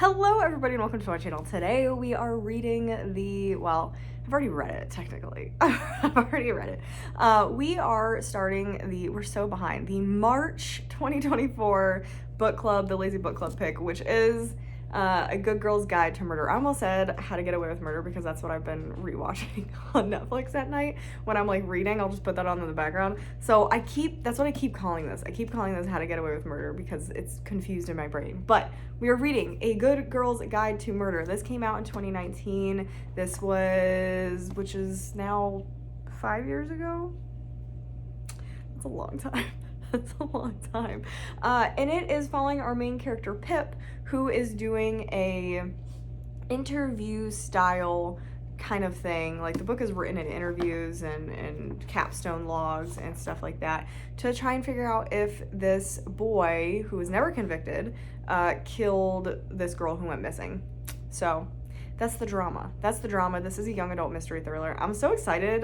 Hello everybody and welcome to my channel. Today we are reading I've already read it technically. I've already read it. We are starting we're so behind, the March 2024 book club, the Lazy Book Club pick, which is A Good Girl's Guide to Murder. I almost said How to Get Away with Murder because that's what I've been rewatching on Netflix at night. When I'm like reading, I'll just put that on in the background. So that's what I keep calling this. I keep calling this How to Get Away with Murder because it's confused in my brain. But we are reading A Good Girl's Guide to Murder. This came out in 2019. Which is now 5 years ago. That's a long time. That's a long time. And it is following our main character, Pip, who is doing a interview style kind of thing. Like, the book is written in interviews and capstone logs and stuff like that to try and figure out if this boy, who was never convicted, killed this girl who went missing. So that's the drama. This is a young adult mystery thriller. I'm so excited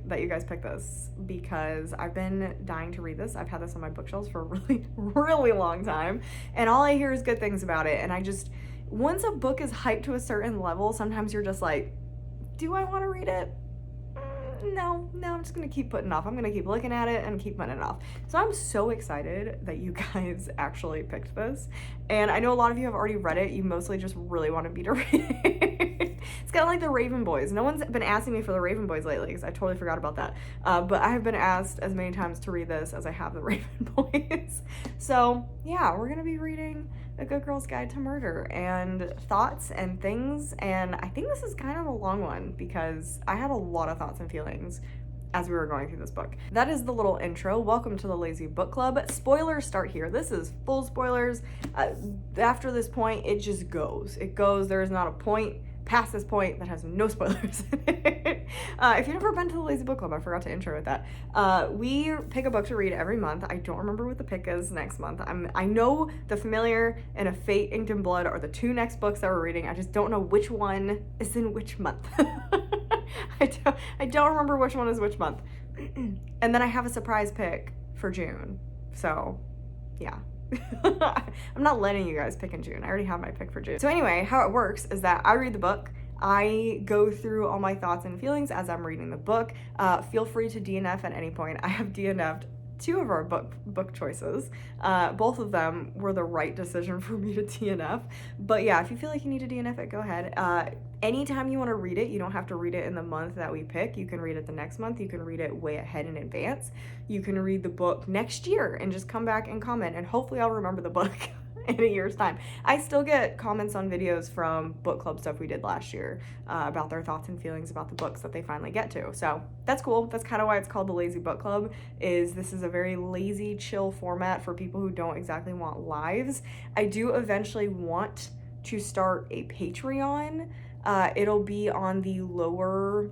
that you guys picked this because I've been dying to read this. I've had this on my bookshelves for a really, really long time, and all I hear is good things about it. And once a book is hyped to a certain level, sometimes you're just like, do I want to read it? No, I'm just gonna keep putting it off. I'm gonna keep looking at it and keep putting it off. So I'm so excited that you guys actually picked this. And I know a lot of you have already read it. You mostly just really wanted me to read it. It's kind of like the Raven Boys. No one's been asking me for the Raven Boys lately because I totally forgot about that. But I have been asked as many times to read this as I have the Raven Boys. So yeah, we're gonna be reading A Good Girl's Guide to Murder and thoughts and things. And I think this is kind of a long one because I had a lot of thoughts and feelings as we were going through this book. That is the little intro. Welcome to the Lazy Book Club. Spoilers start here. This is full spoilers. After this point, it just goes. It goes. There is not a point past this point that has no spoilers in it. If you've never been to the Lazy Book Club, I forgot to intro with that. We pick a book to read every month. I don't remember what the pick is next month. I know The Familiar and A Fate Inked in Blood are the two next books that we're reading. I just don't know which one is in which month. I don't remember which one is which month. And then I have a surprise pick for June. So, yeah. I'm not letting you guys pick in June. I already have my pick for June. So anyway, how it works is that I read the book. I go through all my thoughts and feelings as I'm reading the book. Feel free to DNF at any point. I have DNF'd two of our book choices. Both of them were the right decision for me to DNF. But yeah, if you feel like you need to DNF it, go ahead. Anytime you want to read it, you don't have to read it in the month that we pick. You can read it the next month. You can read it way ahead in advance. You can read the book next year and just come back and comment, and hopefully I'll remember the book in a year's time. I still get comments on videos from book club stuff we did last year about their thoughts and feelings about the books that they finally get to. So that's cool. That's kind of why it's called the Lazy Book Club. This is a very lazy, chill format for people who don't exactly want lives. I do eventually want to start a Patreon. It'll be on the lower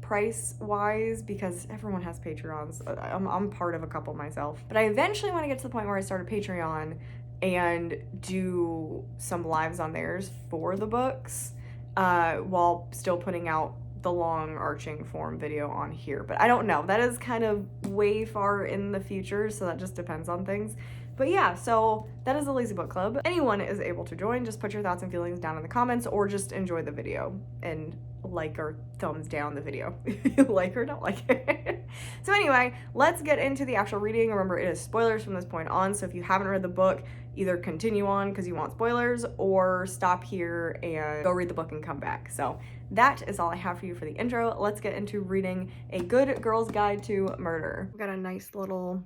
price wise because everyone has Patreons. I'm part of a couple myself, but I eventually want to get to the point where I start a Patreon and do some lives on theirs for the books while still putting out the long arching form video on here. But I don't know, that is kind of way far in the future, so that just depends on things. But yeah, so that is the Lazy Book Club. Anyone is able to join. Just put your thoughts and feelings down in the comments or just enjoy the video and like or thumbs down the video if you like or don't like it. So anyway, let's get into the actual reading. Remember, it is spoilers from this point on, so if you haven't read the book, either continue on because you want spoilers or stop here and go read the book and come back. So that is all I have for you for the intro. Let's get into reading A Good Girl's Guide to Murder. I've got a nice little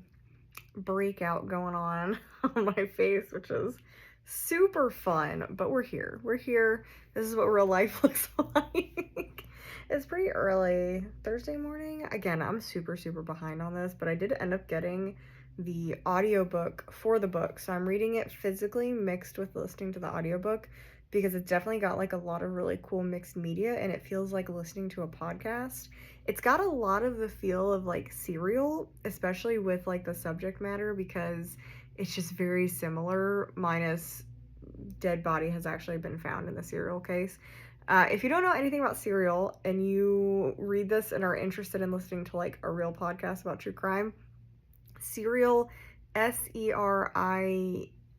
breakout going on my face, which is super fun, but we're here. This is what real life looks like. It's pretty early Thursday morning. Again, I'm super behind on this, but I did end up getting the audiobook for the book, so I'm reading it physically mixed with listening to the audiobook because it's definitely got like a lot of really cool mixed media and it feels like listening to a podcast. It's got a lot of the feel of like Serial, especially with like the subject matter, because it's just very similar, minus dead body has actually been found in the Serial case. If you don't know anything about Serial and you read this and are interested in listening to like a real podcast about true crime, Serial, Serial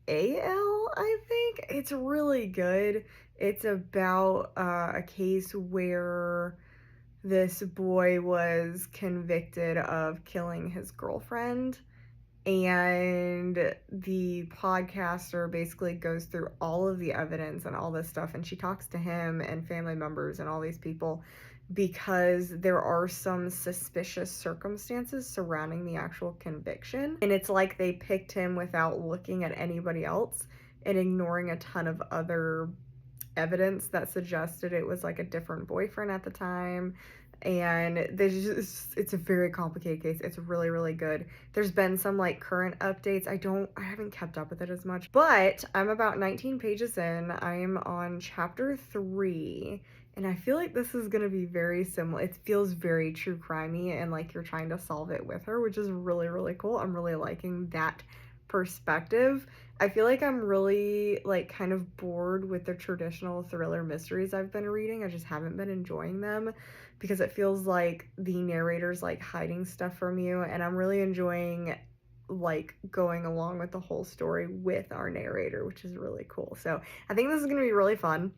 AL, I think. It's really good. It's about a case where this boy was convicted of killing his girlfriend, and the podcaster basically goes through all of the evidence and all this stuff, and she talks to him and family members and all these people because there are some suspicious circumstances surrounding the actual conviction, and it's like they picked him without looking at anybody else and ignoring a ton of other evidence that suggested it was like a different boyfriend at the time. And it's a very complicated case. It's really, really good. There's been some like current updates. I haven't kept up with it as much, but I'm about 19 pages in. I am on chapter 3, and I feel like this is gonna be very similar. It feels very true crimey, and like you're trying to solve it with her, which is really, really cool. I'm really liking that perspective. I feel like I'm really like kind of bored with the traditional thriller mysteries I've been reading. I just haven't been enjoying them because it feels like the narrator's like hiding stuff from you, and I'm really enjoying like going along with the whole story with our narrator, which is really cool. So I think this is going to be really fun.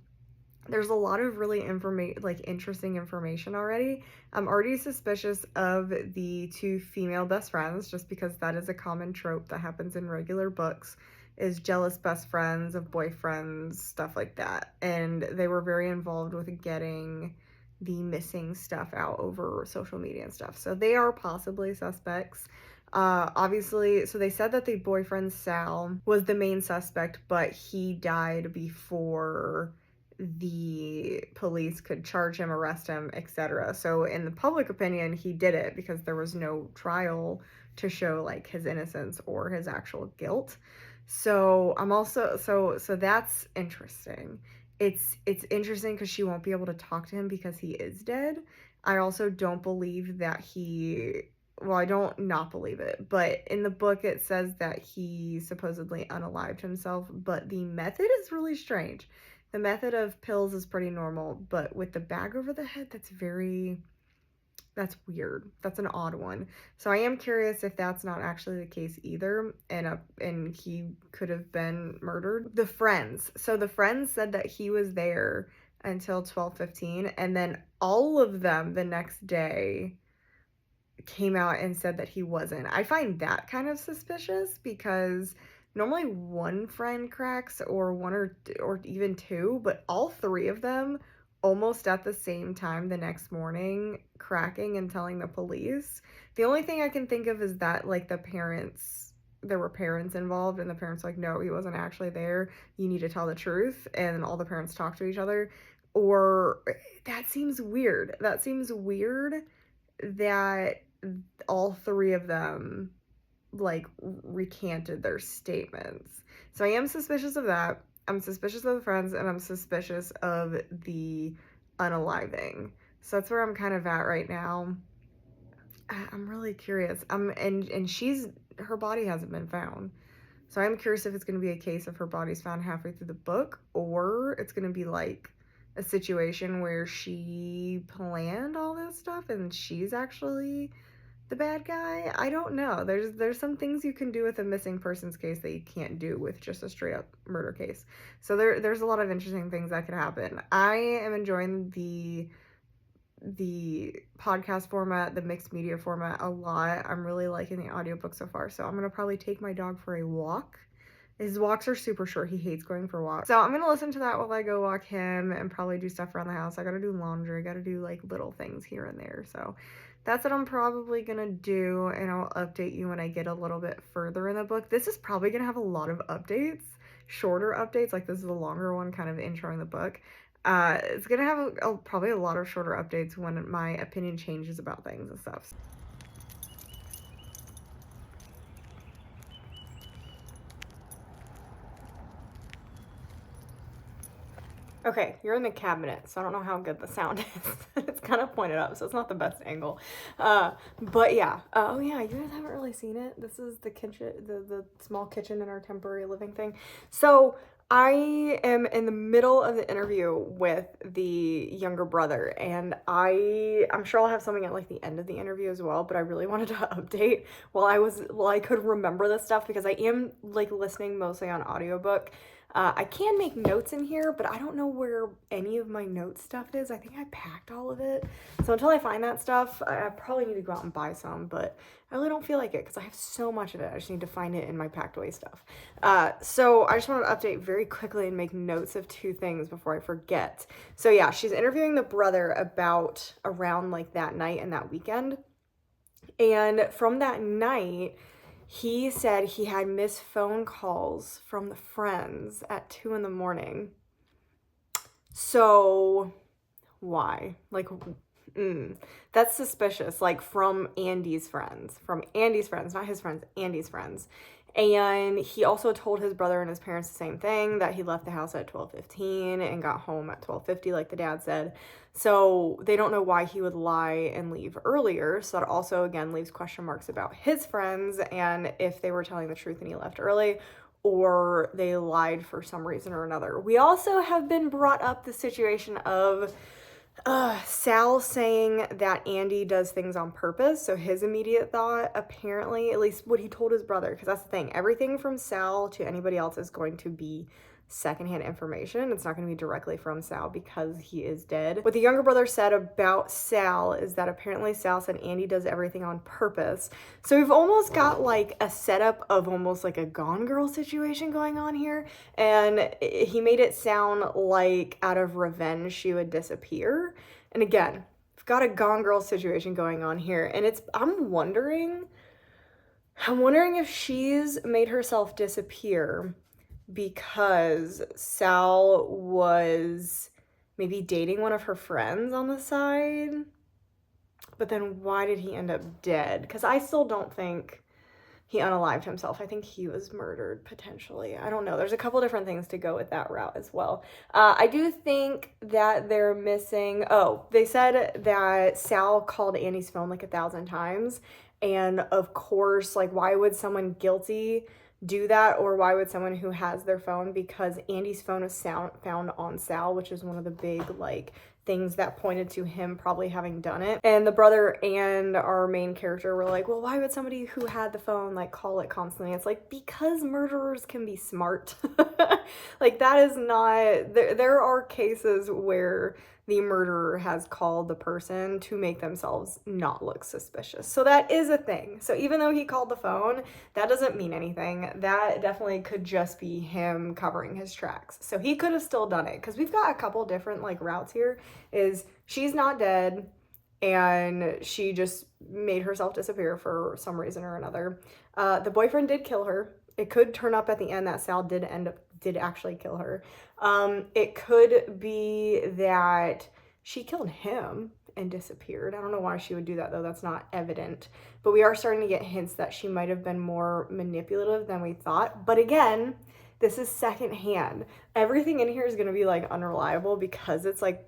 There's a lot of really interesting information already. I'm already suspicious of the two female best friends, just because that is a common trope that happens in regular books, is jealous best friends of boyfriends, stuff like that. And they were very involved with getting the missing stuff out over social media and stuff. So they are possibly suspects. Obviously, so they said that the boyfriend Sal was the main suspect, but he died before the police could charge him, arrest him, etc. So in the public opinion, he did it because there was no trial to show like his innocence or his actual guilt. So I'm also so that's interesting. It's interesting because she won't be able to talk to him because he is dead. I also don't believe that I don't not believe it, but in the book it says that he supposedly unalived himself, but the method is really strange. The method of pills is pretty normal, but with the bag over the head, that's weird. That's an odd one. So I am curious if that's not actually the case either, and he could have been murdered. The friends. So the friends said that he was there until 12:15, and then all of them the next day came out and said that he wasn't. I find that kind of suspicious because normally one friend cracks, or one or even two, but all three of them almost at the same time the next morning cracking and telling the police. The only thing I can think of is that like there were parents involved, and the parents were like, no, he wasn't actually there, you need to tell the truth, and all the parents talk to each other. Or that seems weird. That seems weird that all three of them like recanted their statements. So I am suspicious of that. I'm suspicious of the friends, and I'm suspicious of the unaliving. So that's where I'm kind of at right now. I'm really curious. And her body hasn't been found. So I'm curious if it's going to be a case of her body's found halfway through the book, or it's going to be like a situation where she planned all this stuff and she's actually the bad guy. I don't know. There's some things you can do with a missing persons case that you can't do with just a straight up murder case. So there's a lot of interesting things that could happen. I am enjoying the podcast format, the mixed media format a lot. I'm really liking the audiobook so far. So I'm going to probably take my dog for a walk. His walks are super short. He hates going for walks. So I'm going to listen to that while I go walk him and probably do stuff around the house. I got to do laundry. I got to do like little things here and there. So that's what I'm probably going to do, and I'll update you when I get a little bit further in the book. This is probably going to have a lot of updates, shorter updates. Like this is a longer one kind of introing the book. It's going to have probably a lot of shorter updates when my opinion changes about things and stuff. Okay, you're in the cabinet, so I don't know how good the sound is. It's kind of pointed up, so it's not the best angle. But yeah. Oh yeah, you guys haven't really seen it. This is the kitchen, the small kitchen in our temporary living thing. So I am in the middle of the interview with the younger brother, and I'm sure I'll have something at like the end of the interview as well, but I really wanted to update while I could remember this stuff, because I am like listening mostly on audiobook. I can make notes in here, but I don't know where any of my note stuff is. I think I packed all of it. So until I find that stuff, I probably need to go out and buy some, but I really don't feel like it because I have so much of it. I just need to find it in my packed away stuff. So I just wanted to update very quickly and make notes of two things before I forget. So yeah, she's interviewing the brother about around like that night and that weekend. And from that night, he said he had missed phone calls from the friends at 2 in the morning. So why? Like, that's suspicious. Like from Andy's friends, not his friends, Andy's friends. And he also told his brother and his parents the same thing, that he left the house at 12:15 and got home at 12:50, like the dad said. So they don't know why he would lie and leave earlier. So that also, again, leaves question marks about his friends and if they were telling the truth and he left early, or they lied for some reason or another. We also have been brought up the situation of Sal saying that Andy does things on purpose. So his immediate thought, apparently, at least what he told his brother, because that's the thing, everything from Sal to anybody else is going to be secondhand information. It's not going to be directly from Sal because he is dead. What the younger brother said about Sal is that apparently Sal said Andy does everything on purpose. So we've almost got like a setup of almost like a Gone Girl situation going on here. And he made it sound like out of revenge she would disappear. And again, we've got a Gone Girl situation going on here. And I'm wondering if she's made herself disappear because Sal was maybe dating one of her friends on the side. But then why did he end up dead? Because I still don't think he unalived himself. I think he was murdered, potentially. I don't know. There's a couple different things to go with that route as well. I do think that they're missing... Oh, they said that Sal called Andy's phone like 1,000 times. And of course, like, why would someone guilty do that, or why would someone who has their phone, because Andy's phone was found on Sal, which is one of the big like things that pointed to him probably having done it. And the brother and our main character were like, well, why would somebody who had the phone like call it constantly? It's like, because murderers can be smart. Like, that is not, there are cases where the murderer has called the person to make themselves not look suspicious. So that is a thing. So even though he called the phone, that doesn't mean anything. That definitely could just be him covering his tracks. So he could have still done it, because we've got a couple different like routes here. Is she's not dead and she just made herself disappear for some reason or another. The boyfriend did kill her. It could turn up at the end that Sal did actually kill her. It could be that she killed him and disappeared. I don't know why she would do that, though. That's not evident. But we are starting to get hints that she might have been more manipulative than we thought. But again, this is secondhand. Everything in here is going to be like unreliable because it's like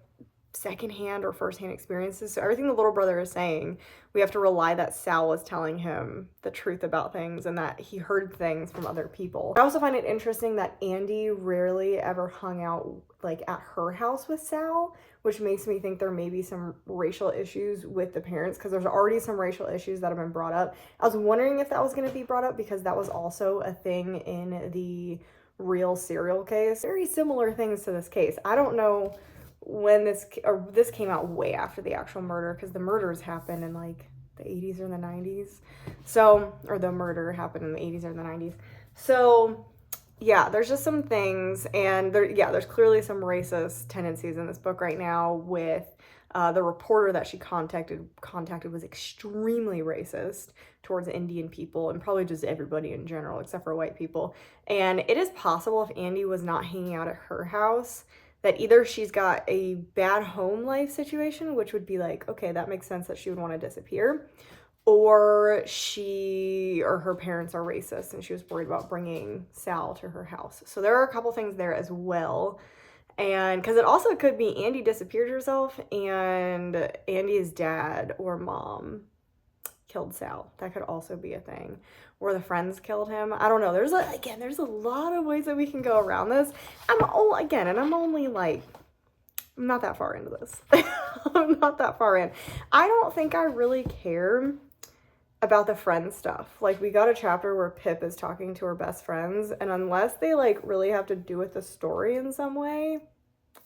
secondhand or firsthand experiences. So everything the little brother is saying, we have to rely that Sal was telling him the truth about things and that he heard things from other people. I also find it interesting that Andy rarely ever hung out like at her house with Sal, which makes me think there may be some racial issues with the parents, because there's already some racial issues that have been brought up. I was wondering if that was going to be brought up because that was also a thing in the real serial case. Very similar things to this case. I don't know when this came out way after the actual murder, because the murders happened in like the 80s or the 90s. So, or the murder happened in the 80s or the 90s. So yeah, there's just some things, and there's clearly some racist tendencies in this book right now with the reporter that she contacted was extremely racist towards Indian people and probably just everybody in general except for white people. And it is possible, if Andy was not hanging out at her house, that either she's got a bad home life situation, which would be like, okay, that makes sense that she would want to disappear, or she or her parents are racist and she was worried about bringing Sal to her house. So there are a couple things there as well. And because it also could be Andy disappeared herself and Andy's dad or mom killed Sal. That could also be a thing. or the friends killed him. I don't know. There's a lot of ways that we can go around this. I'm only like, I'm not that far into this. I'm not that far in. I don't think I really care about the friend stuff. Like, we got a chapter where Pip is talking to her best friends, and unless they like really have to do with the story in some way,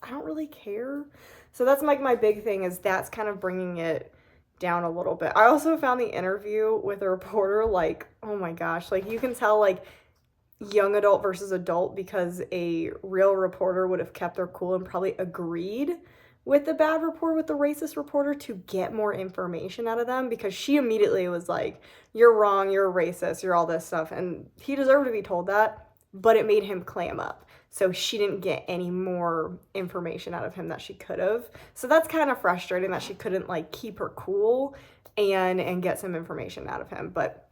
I don't really care. So that's like my big thing, is that's kind of bringing it down a little bit. I also found the interview with the reporter, like, oh my gosh, like you can tell like young adult versus adult, because a real reporter would have kept their cool and probably agreed with the bad reporter, with the racist reporter, to get more information out of them, because she immediately was like, you're wrong, you're a racist, you're all this stuff. And he deserved to be told that, but it made him clam up. So she didn't get any more information out of him that she could have. So that's kind of frustrating that she couldn't like keep her cool and get some information out of him. But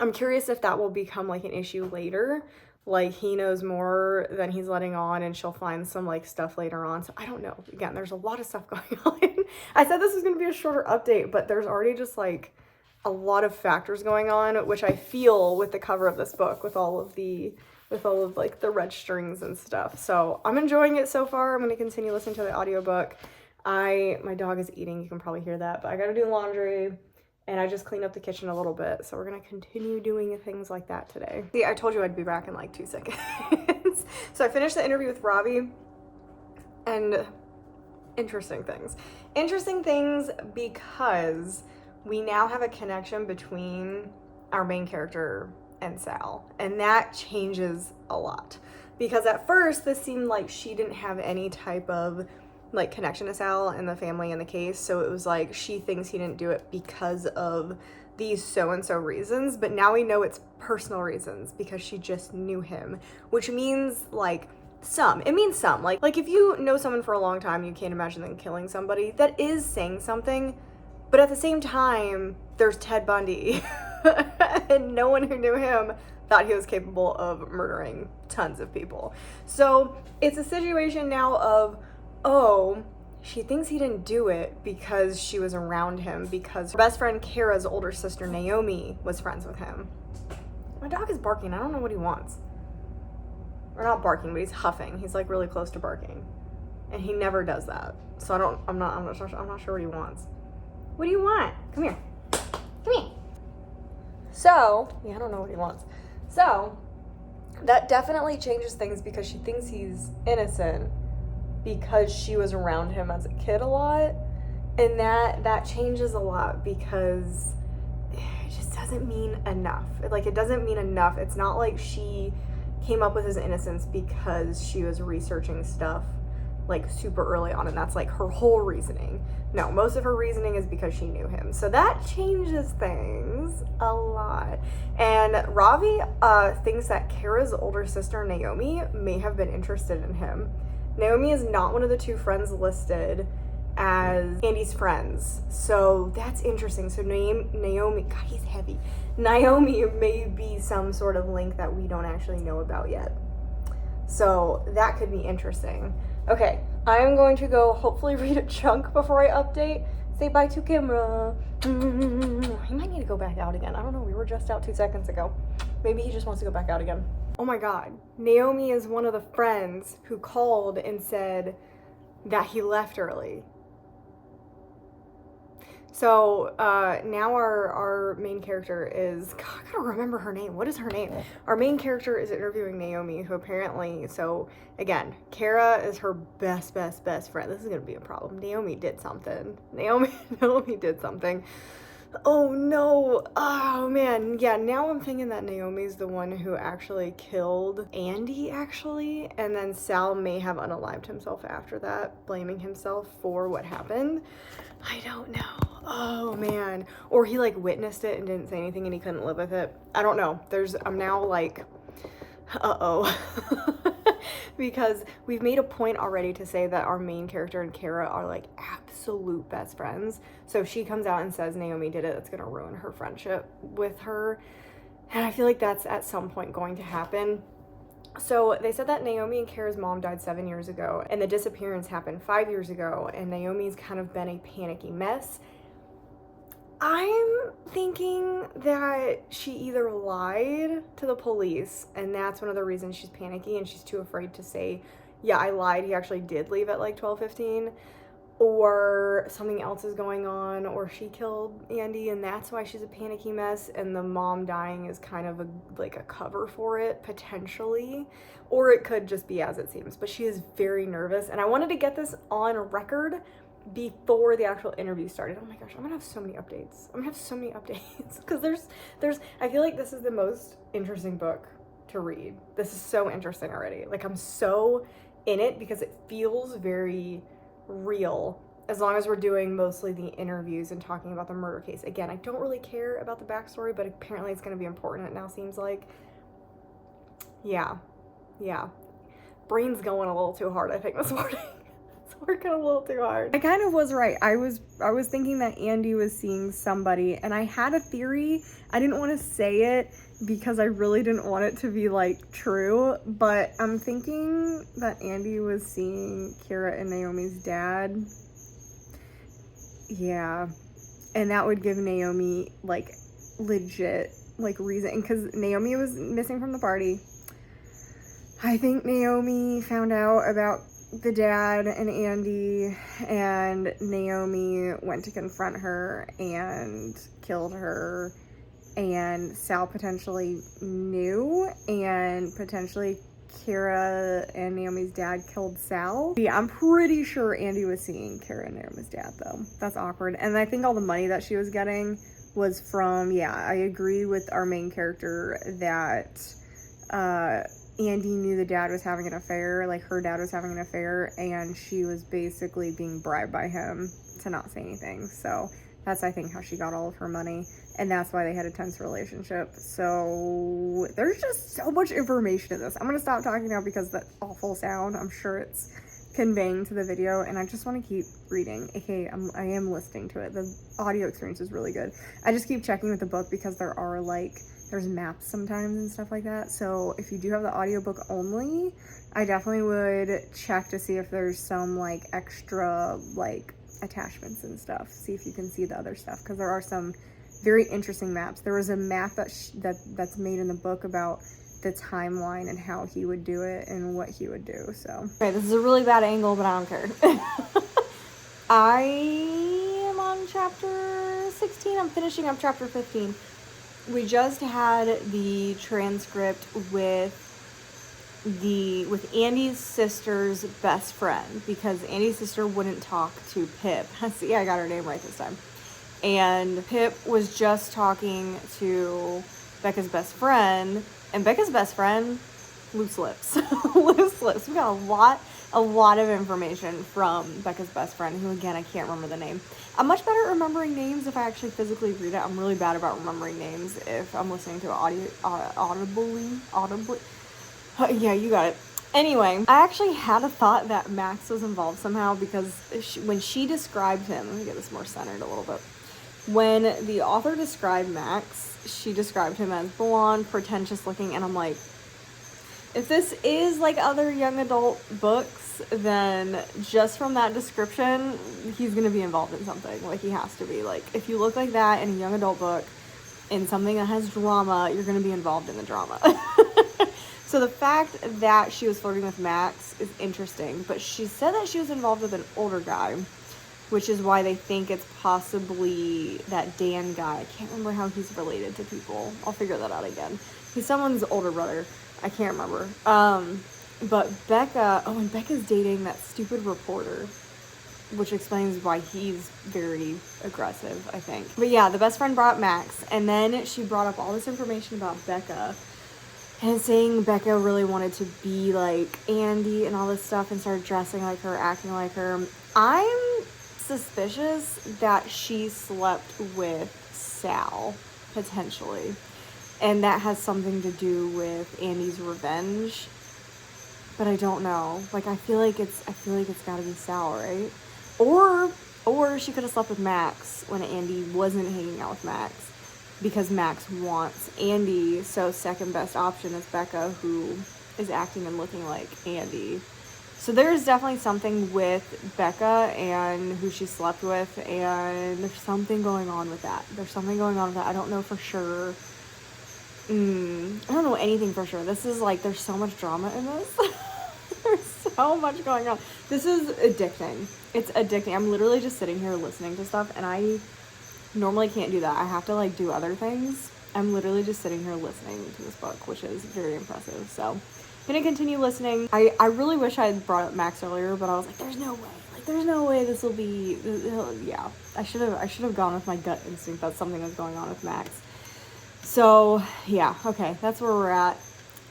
I'm curious if that will become like an issue later. Like, he knows more than he's letting on, and she'll find some like stuff later on. So I don't know. Again, there's a lot of stuff going on. I said this was going to be a shorter update, but there's already just like a lot of factors going on, which I feel with the cover of this book, with all of like the red strings and stuff. So I'm enjoying it so far. I'm going to continue listening to the audiobook. My dog is eating. You can probably hear that, but I got to do laundry. And I just cleaned up the kitchen a little bit. So we're going to continue doing things like that today. See, I told you I'd be back in like 2 seconds. So I finished the interview with Ravi, and interesting things. Interesting things because we now have a connection between our main character and Sal. And that changes a lot. Because at first, this seemed like she didn't have any type of like connection to Sal and the family and the case. So it was like she thinks he didn't do it because of these so-and-so reasons, but now we know it's personal reasons because she just knew him, which means like it means some. Like if you know someone for a long time, you can't imagine them killing somebody. That is saying something, but at the same time, there's Ted Bundy and no one who knew him thought he was capable of murdering tons of people. So it's a situation now of, oh, she thinks he didn't do it because she was around him, because her best friend Kara's older sister Naomi was friends with him. My dog is barking. I don't know what he wants. Or not barking, but he's huffing. He's like really close to barking. And he never does that. So I'm not sure what he wants. What do you want? Come here. Come here. So, yeah, I don't know what he wants. So, that definitely changes things because she thinks he's innocent, because she was around him as a kid a lot, and that changes a lot because it just doesn't mean enough. Like, it doesn't mean enough. It's not like she came up with his innocence because she was researching stuff like super early on and that's like her whole reasoning. No, most of her reasoning is because she knew him. So that changes things a lot. And Ravi thinks that Kara's older sister Naomi may have been interested in him. Naomi is not one of the two friends listed as Andy's friends. So that's interesting. So Naomi, God, he's heavy. Naomi may be some sort of link that we don't actually know about yet. So that could be interesting. Okay, I'm going to go hopefully read a chunk before I update. Say bye to camera. He might need to go back out again. I don't know. We were just out 2 seconds ago. Maybe he just wants to go back out again. Oh my God. Naomi is one of the friends who called and said that he left early. So now our main character is, God, I gotta remember her name. What is her name? Our main character is interviewing Naomi, who apparently, so again, Kara is her best friend. This is gonna be a problem. Naomi did something. Naomi did something. Oh no. Oh man. Yeah, now I'm thinking that Naomi's the one who actually killed Andy, actually. And then Sal may have unalived himself after that, blaming himself for what happened. I don't know. Oh man. Or he like witnessed it and didn't say anything and he couldn't live with it. I don't know. I'm now like, uh-oh. Because we've made a point already to say that our main character and Kara are like absolute best friends. So if she comes out and says Naomi did it, that's gonna ruin her friendship with her. And I feel like that's at some point going to happen. So they said that Naomi and Kara's mom died 7 years ago and the disappearance happened 5 years ago, and Naomi's kind of been a panicky mess. I'm thinking that she either lied to the police, and that's one of the reasons she's panicky and she's too afraid to say, yeah, I lied, he actually did leave at like 12:15, or something else is going on, or she killed Andy and that's why she's a panicky mess, and the mom dying is kind of like a cover for it, potentially. Or it could just be as it seems, but she is very nervous, and I wanted to get this on record before the actual interview started. Oh my gosh, I'm gonna have so many updates. Because there's I feel like this is the most interesting book to read. This is so interesting already. Like, I'm so in it because it feels very real, as long as we're doing mostly the interviews and talking about the murder case. Again, I don't really care about the backstory, but apparently it's going to be important, it now seems like. Yeah. Brain's going a little too hard, I think, this morning. It's working a little too hard. I kind of was right. I was thinking that Andy was seeing somebody, and I had a theory. I didn't want to say it because I really didn't want it to be like true, but I'm thinking that Andy was seeing Kira and Naomi's dad. Yeah. And that would give Naomi like legit like reason, because Naomi was missing from the party. I think Naomi found out about the dad and Andy, and Naomi went to confront her and killed her, and Sal potentially knew, and potentially Kira and Naomi's dad killed Sal. Yeah, I'm pretty sure Andy was seeing Kira and Naomi's dad, though. That's awkward. And I think all the money that she was getting was from, yeah, I agree with our main character that Andy knew the dad was having an affair, like her dad was having an affair, and she was basically being bribed by him to not say anything. So that's, I think, how she got all of her money, and that's why they had a tense relationship. So there's just so much information in this. I'm gonna stop talking now because that awful sound, I'm sure it's conveying to the video, and I just want to keep reading. Okay, I am listening to it. The audio experience is really good. I just keep checking with the book because there are like, there's maps sometimes and stuff like that. So if you do have the audiobook only, I definitely would check to see if there's some like extra like attachments and stuff. See if you can see the other stuff, because there are some very interesting maps. There was a map that's made in the book about the timeline and how he would do it and what he would do. So okay, this is a really bad angle, but I don't care. I am on chapter 16. I'm finishing up chapter 15. We just had the transcript with Andy's sister's best friend, because Andy's sister wouldn't talk to Pip. See, I got her name right this time. And Pip was just talking to Becca's best friend, and Becca's best friend, loose lips. Loose lips. We got a lot of information from Becca's best friend, who, again, I can't remember the name. I'm much better at remembering names if I actually physically read it. I'm really bad about remembering names if I'm listening to it audibly. Yeah, you got it. Anyway, I actually had a thought that Max was involved somehow, because when she described him, let me get this more centered a little bit. When the author described Max, she described him as blonde, pretentious looking, and I'm like, if this is like other young adult books, then just from that description, he's gonna be involved in something. Like, he has to be. Like, if you look like that in a young adult book, in something that has drama, you're gonna be involved in the drama. So the fact that she was flirting with Max is interesting, but she said that she was involved with an older guy, which is why they think it's possibly that Dan guy. I can't remember how he's related to people. I'll figure that out again. He's someone's older brother. I can't remember. But Becca, and Becca's dating that stupid reporter, which explains why he's very aggressive, I think. But yeah, the best friend brought Max, and then she brought up all this information about Becca, and saying Becca really wanted to be like Andy and all this stuff, and started dressing like her, acting like her. I'm suspicious that she slept with Sal, potentially. And that has something to do with Andy's revenge. But I don't know. Like, I feel like it's gotta be Sal, right? Or she could have slept with Max when Andy wasn't hanging out with Max, because Max wants Andy, so second best option is Becca, who is acting and looking like Andy. So there's definitely something with Becca and who she slept with, and there's something going on with that. There's something going on with that. I don't know for sure. I don't know anything for sure. This is like, there's so much drama in this. There's so much going on. This is addicting. It's addicting. I'm literally just sitting here listening to stuff, and I normally can't do that. I have to like do other things. I'm literally just sitting here listening to this book, which is very impressive. So I'm gonna continue listening. I really wish I had brought up Max earlier, but I was like, there's no way. Like, there's no way this will be. Yeah, I should have gone with my gut instinct that something was going on with Max. So yeah, okay, that's where we're at.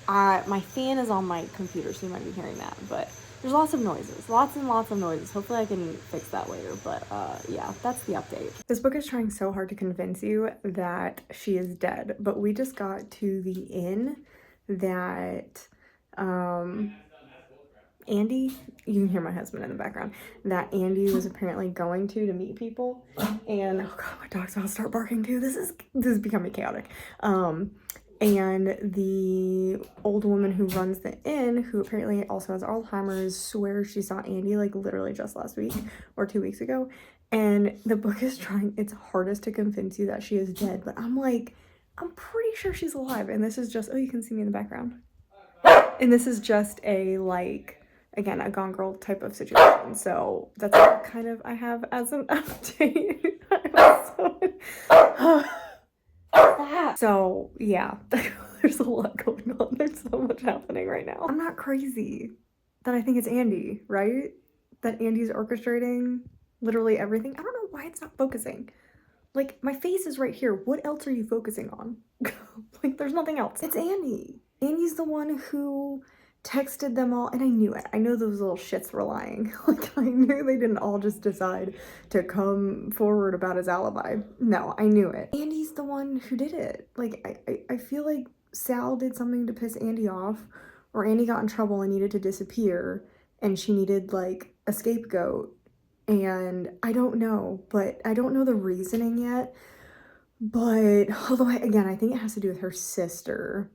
My fan is on my computer, so you might be hearing that, but there's lots of noises, lots and lots of noises. Hopefully I can fix that later, but yeah, that's the update. This book is trying so hard to convince you that she is dead, but we just got to the inn that Andy, you can hear my husband in the background, that Andy was apparently going to meet people, and oh god, my dog's about to start barking too. This is becoming chaotic. And the old woman who runs the inn, who apparently also has Alzheimer's, swears she saw Andy like literally just last week or 2 weeks ago. And the book is trying its hardest to convince you that she is dead, but I'm like, I'm pretty sure she's alive. And this is just, oh, you can see me in the background. And this is just a, like, again, a Gone Girl type of situation. So that's what kind of I have as an update. So yeah, there's a lot going on. There's so much happening right now. I'm not crazy that I think it's Andy, right? That Andy's orchestrating literally everything. I don't know why it's not focusing. Like, my face is right here. What else are you focusing on? Like, there's nothing else. It's Andy. Andy's the one who texted them all, and I knew it. I know those little shits were lying. Like, I knew they didn't all just decide to come forward about his alibi. No, I knew it. Andy's the one who did it. Like, I feel like Sal did something to piss Andy off, or Andy got in trouble and needed to disappear, and she needed, like, a scapegoat. And I don't know, but I don't know the reasoning yet. But although, again, I think it has to do with her sister.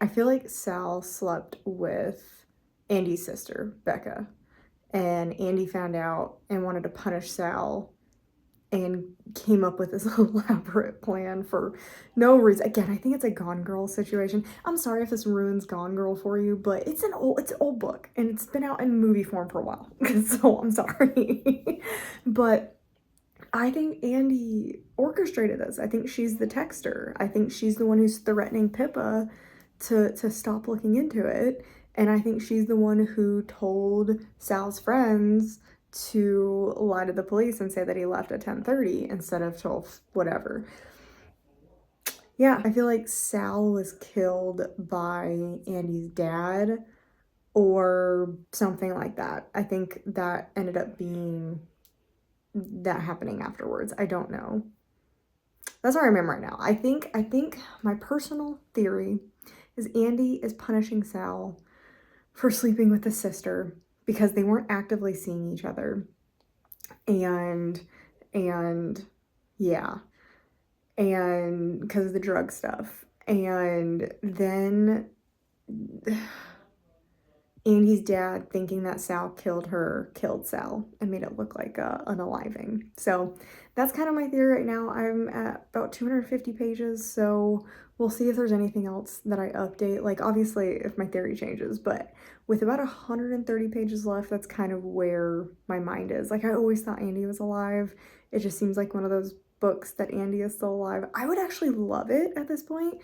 I feel like Sal slept with Andy's sister, Becca, and Andy found out and wanted to punish Sal and came up with this elaborate plan for no reason. Again, I think it's a Gone Girl situation. I'm sorry if this ruins Gone Girl for you, but it's an old book, and it's been out in movie form for a while, so I'm sorry. But I think Andy orchestrated this. I think she's the texter. I think she's the one who's threatening Pippa to stop looking into it. And I think she's the one who told Sal's friends to lie to the police and say that he left at 10:30 instead of 12, whatever. Yeah, I feel like Sal was killed by Andy's dad or something like that. I think that ended up being that happening afterwards. I don't know. That's where I am right now. I think my personal theory is Andy is punishing Sal for sleeping with his sister because they weren't actively seeing each other. And yeah. And because of the drug stuff. And then Andy's dad, thinking that Sal killed her, killed Sal and made it look like unaliving. So that's kind of my theory right now. I'm at about 250 pages, so we'll see if there's anything else that I update. Like, obviously, if my theory changes, but with about 130 pages left, that's kind of where my mind is. Like, I always thought Andy was alive. It just seems like one of those books that Andy is still alive. I would actually love it at this point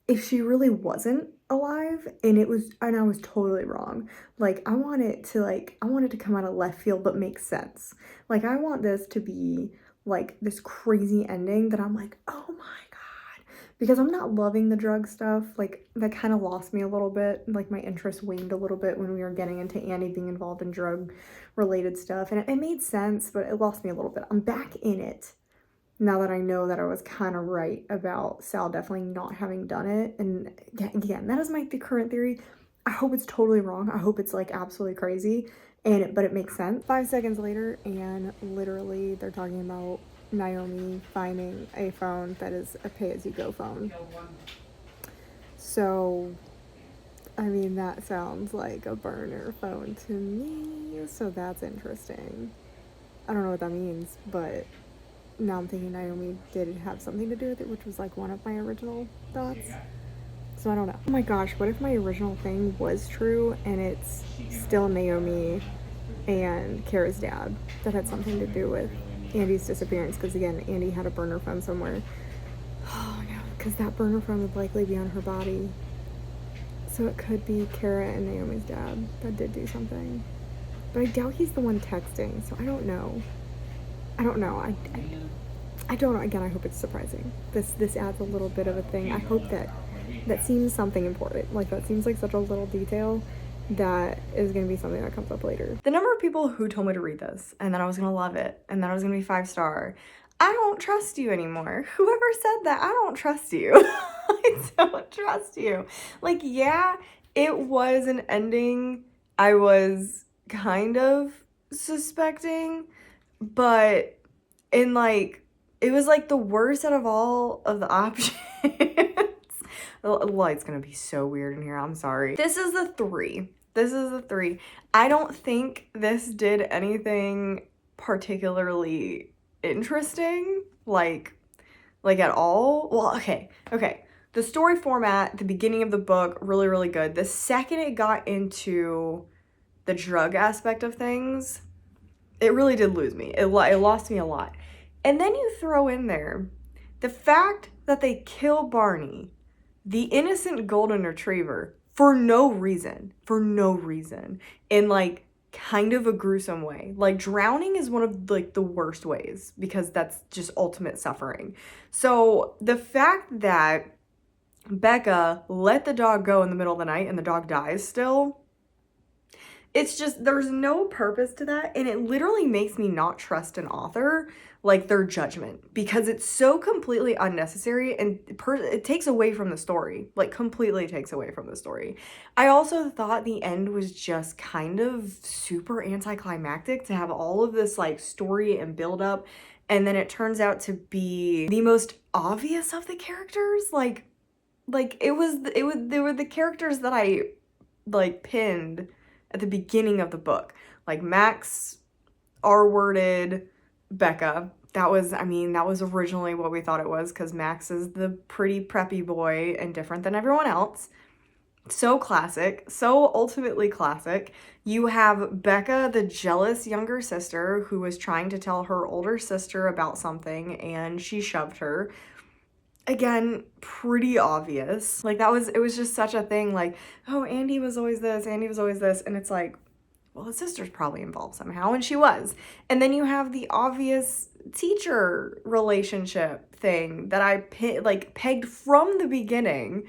if she really wasn't alive and I was totally wrong. Like, I want it to come out of left field but make sense. Like, I want this to be like this crazy ending that I'm like, oh my god, because I'm not loving the drug stuff. Like, that kind of lost me a little bit. Like, my interest waned a little bit when we were getting into Annie being involved in drug related stuff, and it made sense, but it lost me a little bit. I'm back in it now that I know that I was kind of right about Sal definitely not having done it. And again, that is my current theory. I hope it's totally wrong. I hope it's like absolutely crazy, but it makes sense. 5 seconds later, and literally they're talking about Naomi finding a phone that is a pay-as-you-go phone. So I mean, that sounds like a burner phone to me, so that's interesting. I don't know what that means, but now I'm thinking Naomi did have something to do with it, which was like one of my original thoughts. So I don't know. Oh my gosh, what if my original thing was true and it's still Naomi and Kara's dad that had something to do with Andy's disappearance? Because again, Andy had a burner phone somewhere. Oh no, because that burner phone would likely be on her body. So it could be Kara and Naomi's dad that did do something. But I doubt he's the one texting, so I don't know. I don't know. I don't know. Again, I hope it's surprising. This adds a little bit of a thing. I hope that seems something important. Like, that seems like such a little detail that is going to be something that comes up later. The number of people who told me to read this and that I was going to love it and that I was going to be 5-star, I don't trust you anymore. Whoever said that, I don't trust you. I don't trust you. Like, yeah, it was an ending I was kind of suspecting, but in like, it was like the worst out of all of the options. The light's gonna be so weird in here, I'm sorry. This is the 3. This is the 3. I don't think this did anything particularly interesting, like at all. Well, okay. The story format, the beginning of the book, really, really good. The second it got into the drug aspect of things, it really did lose me. It lost me a lot. And then you throw in there the fact that they kill Barney, the innocent golden retriever, for no reason, in like kind of a gruesome way. Like, drowning is one of like the worst ways because that's just ultimate suffering. So the fact that Becca let the dog go in the middle of the night and the dog dies still, it's just, there's no purpose to that, and it literally makes me not trust an author, like, their judgment, because it's so completely unnecessary, and it takes away from the story, like, completely takes away from the story. I also thought the end was just kind of super anticlimactic to have all of this, like, story and build up, and then it turns out to be the most obvious of the characters, like, they were the characters that I, like, pinned at the beginning of the book. Like, Max, R-worded, Becca. That was originally what we thought it was, because Max is the pretty preppy boy and different than everyone else. So classic, so ultimately classic. You have Becca, the jealous younger sister, who was trying to tell her older sister about something, and she shoved her. Again, pretty obvious. Like, it was just such a thing, like, oh, Andy was always this, and it's like, well, his sister's probably involved somehow, and she was. And then you have the obvious teacher relationship thing that I pegged from the beginning.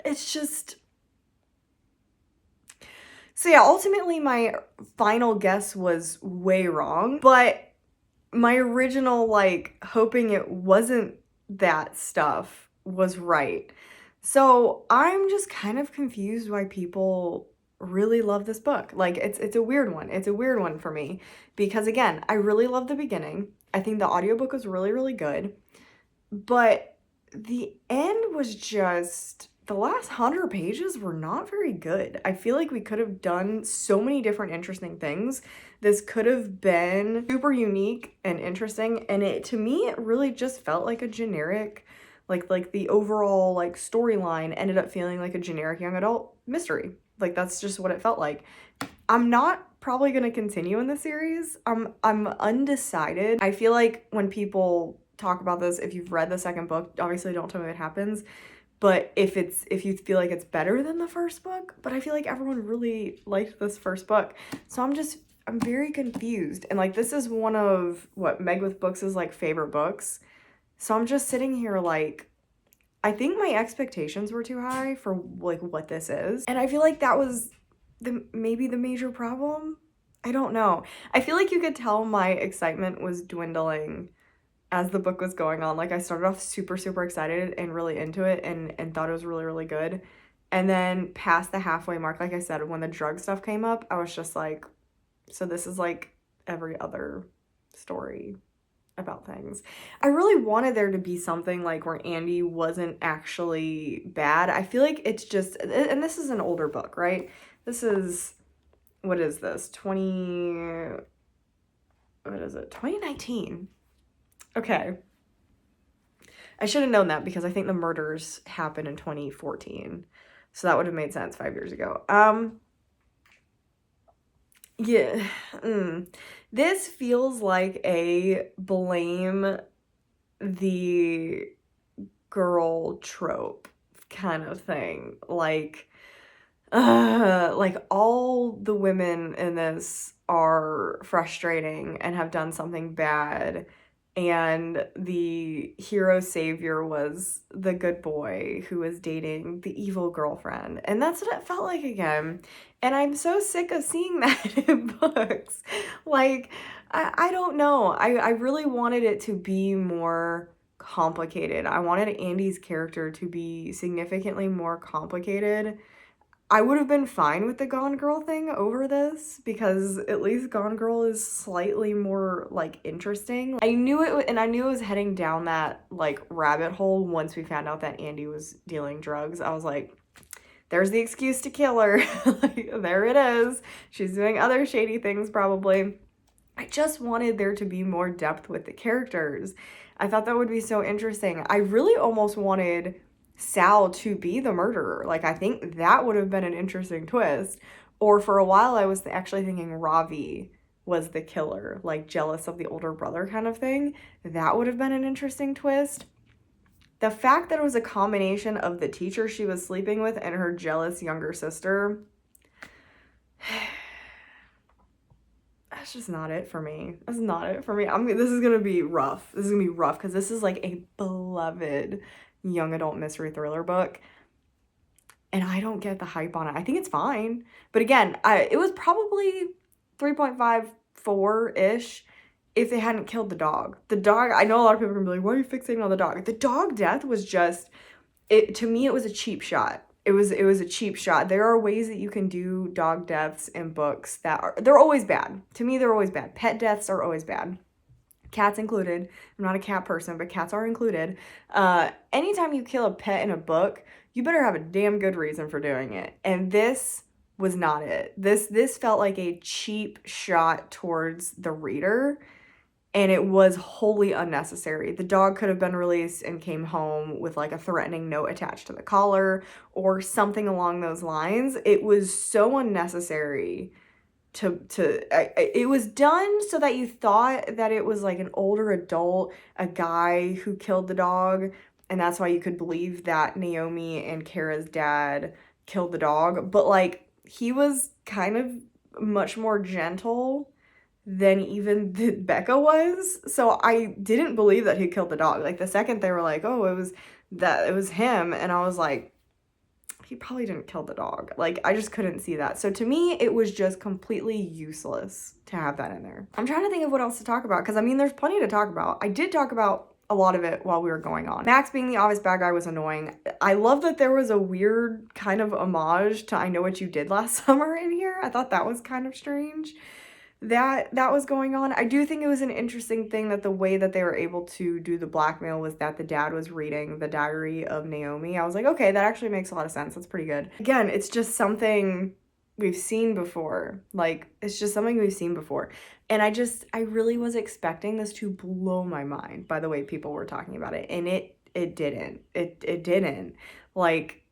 It's just... So yeah, ultimately my final guess was way wrong, but my original, like, hoping it wasn't that stuff was right. So I'm just kind of confused why people really love this book. Like, it's a weird one. It's a weird one for me because, again, I really love the beginning. I think the audiobook was really, really good. But the end was just... the last 100 pages were not very good. I feel like we could have done so many different interesting things. This could have been super unique and interesting, and to me, it really just felt like a generic, like the overall, like, storyline ended up feeling like a generic young adult mystery. Like, that's just what it felt like. I'm not probably gonna continue in the series. I'm undecided. I feel like when people talk about this, if you've read the second book, obviously don't tell me what happens, but if you feel like it's better than the first book, but I feel like everyone really liked this first book. So I'm very confused. And, like, this is one of what Meg with Books is, like, favorite books. So I'm just sitting here like, I think my expectations were too high for, like, what this is. And I feel like that was maybe the major problem. I don't know. I feel like you could tell my excitement was dwindling as the book was going on. Like, I started off super, super excited and really into it and thought it was really, really good. And then past the halfway mark, like I said, when the drug stuff came up, I was just like, so this is like every other story about things. I really wanted there to be something like where Andy wasn't actually bad. I feel like it's just, and this is an older book, right? This is, what is this? 2019. Okay. I should have known that because I think the murders happened in 2014. So that would have made sense 5 years ago. Yeah. This feels like a blame the girl trope kind of thing. Like all the women in this are frustrating and have done something bad, and the hero savior was the good boy who was dating the evil girlfriend. And that's what it felt like again. And I'm so sick of seeing that in books. Like, I don't know. I really wanted it to be more complicated. I wanted Andy's character to be significantly more complicated. I would have been fine with the Gone Girl thing over this because at least Gone Girl is slightly more like interesting. I knew it, and I knew it was heading down that like rabbit hole once we found out that Andy was dealing drugs. I was like, there's the excuse to kill her. Like, there it is. She's doing other shady things probably. I just wanted there to be more depth with the characters. I thought that would be so interesting. I really almost wanted Sal to be the murderer. Like, I think that would have been an interesting twist. Or for a while, I was actually thinking Ravi was the killer, like jealous of the older brother kind of thing. That would have been an interesting twist. The fact that it was a combination of the teacher she was sleeping with and her jealous younger sister, that's just not it for me. That's not it for me. This is gonna be rough. This is gonna be rough because this is like a beloved young adult mystery thriller book, and I don't get the hype on it. I think it's fine, but again, it was probably 3.54-ish if they hadn't killed the dog. The dog, I know a lot of people are gonna be like, why are you fixating on the dog? The dog death was just, to me, it was a cheap shot. It was a cheap shot. There are ways that you can do dog deaths in books they're always bad. To me, they're always bad. Pet deaths are always bad. Cats included. I'm not a cat person, but cats are included. Anytime you kill a pet in a book, you better have a damn good reason for doing it. And this was not it. This felt like a cheap shot towards the reader, and it was wholly unnecessary. The dog could have been released and came home with like a threatening note attached to the collar or something along those lines. It was so unnecessary it was done so that you thought that it was like an older adult, a guy who killed the dog, and that's why you could believe that Naomi and Kara's dad killed the dog. But like, he was kind of much more gentle than even Becca was. So I didn't believe that he killed the dog. Like, the second they were like, oh, it was him, and I was like, he probably didn't kill the dog. Like, I just couldn't see that. So to me, it was just completely useless to have that in there. I'm trying to think of what else to talk about, because I mean, there's plenty to talk about. I did talk about a lot of it while we were going on. Max being the obvious bad guy was annoying. I love that there was a weird kind of homage to I Know What You Did Last Summer in here. I thought that was kind of strange that was going on. I do think it was an interesting thing that the way that they were able to do the blackmail was that the dad was reading the diary of Naomi. I was like, okay, that actually makes a lot of sense. That's pretty good. Again, it's just something we've seen before. Like, it's just something we've seen before. And I really was expecting this to blow my mind by the way people were talking about it. And it didn't. It didn't. Like,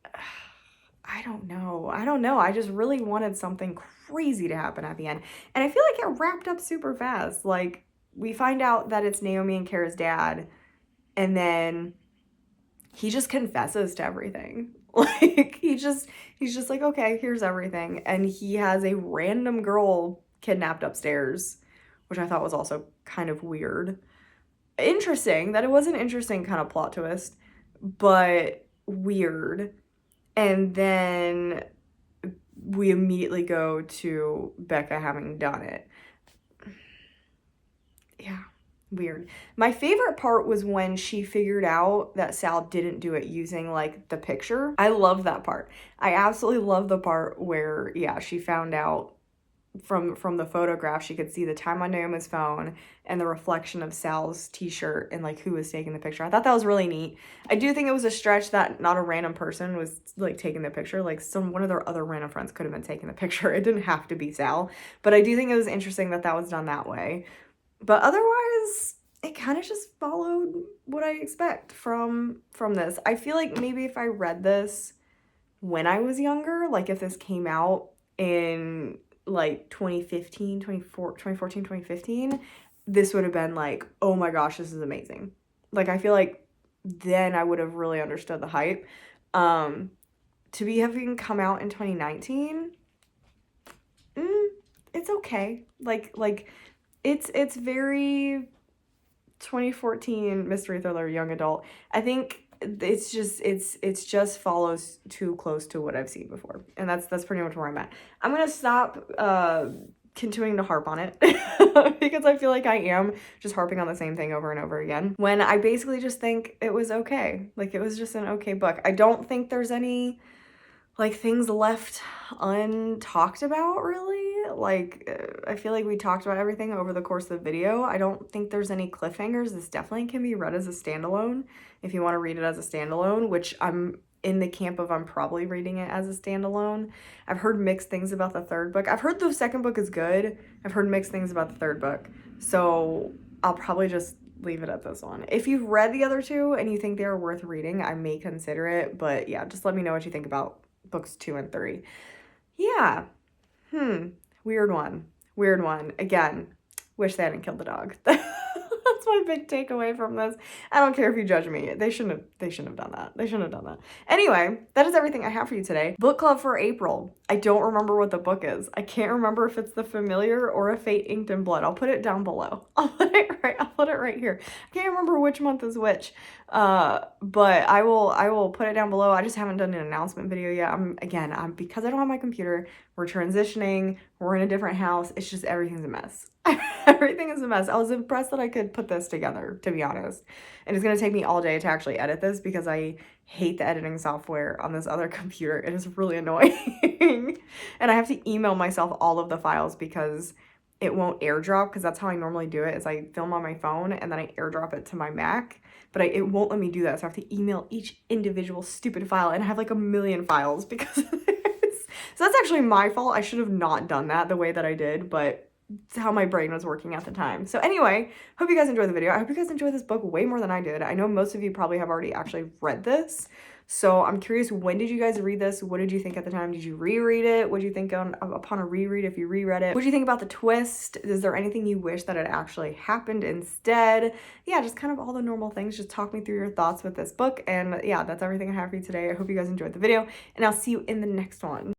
I don't know. I just really wanted something crazy to happen at the end. And I feel like it wrapped up super fast. Like, we find out that it's Naomi and Kara's dad, and then he just confesses to everything. Like, he's just like, okay, here's everything. And he has a random girl kidnapped upstairs, which I thought was also kind of weird. Interesting. That it was an interesting kind of plot twist, but weird. And then we immediately go to Becca having done it. Yeah, weird. My favorite part was when she figured out that Sal didn't do it using like the picture. I love that part. I absolutely love the part where, yeah, she found out from the photograph, she could see the time on Naomi's phone and the reflection of Sal's t-shirt and like who was taking the picture. I thought that was really neat. I do think it was a stretch that not a random person was like taking the picture. Like one of their other random friends could have been taking the picture. It didn't have to be Sal, but I do think it was interesting that that was done that way. But otherwise, it kind of just followed what I expect from this. I feel like maybe if I read this when I was younger, like if this came out in like 2014, 2015, this would have been like, oh my gosh, this is amazing. Like I feel like then I would have really understood the hype. To be having come out in 2019, it's okay. Like it's very 2014 mystery thriller young adult. I think it's just follows too close to what I've seen before, and that's pretty much where I'm at. I'm gonna stop continuing to harp on it because I feel like I am just harping on the same thing over and over again when I basically just think it was okay. Like it was just an okay book. I don't think there's any like things left untalked about really. Like I feel like we talked about everything over the course of the video. I don't think there's any cliffhangers. This definitely can be read as a standalone if you want to read it as a standalone, which I'm in the camp of I'm probably reading it as a standalone. I've heard mixed things about the third book. I've heard the second book is good. I've heard mixed things about the third book. So I'll probably just leave it at this one. If you've read the other two and you think they are worth reading, I may consider it. But yeah, just let me know what you think about books 2 and 3. Yeah. Weird one. Weird one. Again, wish they hadn't killed the dog. That's my big takeaway from this. I don't care if you judge me. They shouldn't have done that. They shouldn't have done that. Anyway, that is everything I have for you today. Book club for April. I don't remember what the book is. I can't remember if it's The Familiar or A Fate Inked in Blood. I'll put it down below. I'll put it right here. I can't remember which month is which. But I will put it down below. I just haven't done an announcement video yet. I'm because I don't have my computer, we're transitioning, we're in a different house. It's just everything's a mess. Everything is a mess. I was impressed that I could put this together, to be honest. And it's gonna take me all day to actually edit this because I hate the editing software on this other computer. It is really annoying. And I have to email myself all of the files because it won't airdrop, because that's how I normally do it, is I film on my phone and then I airdrop it to my Mac. But it won't let me do that, so I have to email each individual stupid file, and I have like a million files because of this. So that's actually my fault. I should have not done that the way that I did, but it's how my brain was working at the time. So anyway, hope you guys enjoyed the video. I hope you guys enjoyed this book way more than I did. I know most of you probably have already actually read this. So I'm curious, when did you guys read this? What did you think at the time? Did you reread it? What did you think upon a reread if you reread it? What did you think about the twist? Is there anything you wish that had actually happened instead? Yeah, just kind of all the normal things. Just talk me through your thoughts with this book. And yeah, that's everything I have for you today. I hope you guys enjoyed the video, and I'll see you in the next one.